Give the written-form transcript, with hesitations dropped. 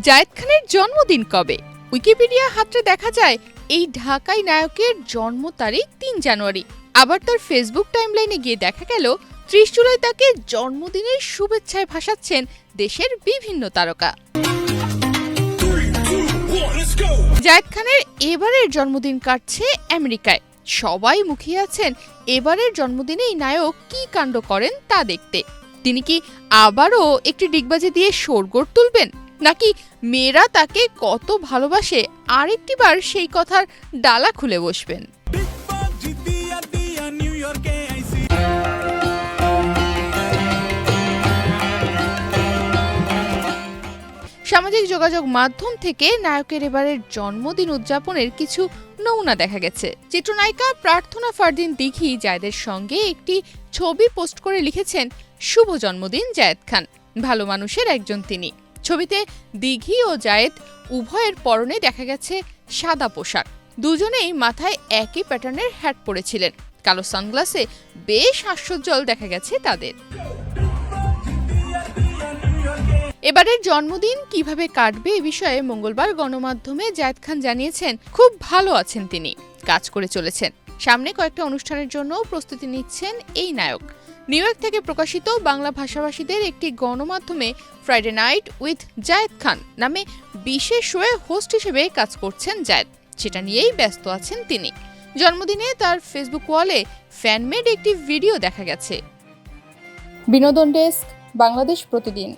জায়েদ খানের জন্মদিন কবে? উইকিপিডিয়া হাতড়ে দেখা যায় এই ঢাকাই নায়কের জন্ম তারিখ ৩ জানুয়ারি। আবার তার ফেসবুক টাইমলাইনে গিয়ে দেখা গেল ৩০ জুলাই তাকে জন্মদিনের শুভেচ্ছায় ভাসাচ্ছেন দেশের বিভিন্ন তারকা। জায়েদ খানের এবারের জন্মদিন কাটছে আমেরিকায়। সবাই মুখিয়ে আছেন এবারের জন্মদিনে এই নায়ক কি কাণ্ড করেন তা দেখতে। তিনি কি আবারও একটি ডিগবাজি দিয়ে শোরগোল তুলবেন, নাকি মেয়েরা তাকে কত ভালোবাসে আরেকটিবার সেই কথার ডালা খুলে বসবেন? সামাজিক যোগাযোগ মাধ্যম থেকে নায়কের এবারের জন্মদিন উদযাপনের কিছু নমুনা দেখা গেছে। চিত্রনায়িকা প্রার্থনা ফারদিন দিঘি জায়েদের সঙ্গে একটি ছবি পোস্ট করে লিখেছেন, শুভ জন্মদিন জায়েদ খান, ভালো মানুষের একজন তিনি। ছবিতে দিঘি ও জায়েদ উভয়ের পরনে দেখা গেছে সাদা পোশাক। দুজনেই মাথায় একই প্যাটার্নের হ্যাট পরেছিলেন। কালো সানগ্লাসে বেশ হাস্যোজ্জ্বল দেখা গেছে তাদের। এবারের জন্মদিন কিভাবে কাটবে এ বিষয়ে মঙ্গলবার গণমাধ্যমে জায়েদ খান জানিয়েছেন, খুব ভালো আছেন তিনি, কাজ করে চলেছেন। সামনে কয়েকটা অনুষ্ঠানের জন্য প্রস্তুতি নিচ্ছেন এই নায়ক। নিউ ইয়র্ক থেকে প্রকাশিত বাংলা ভাষাভাষীদের একটি গণমাধ্যমে Friday night with Zayed Khan নামে বিশেষ শোয়ে হোস্ট হিসেবে কাজ করছেন জায়েদ। সেটা নিয়েই ব্যস্ত আছেন তিনি। জন্মদিনে তার ফেসবুক ওয়ালে ফ্যানমেড একটি ভিডিও দেখা গেছে। বিনোদন ডেস্ক, বাংলাদেশ প্রতিদিন।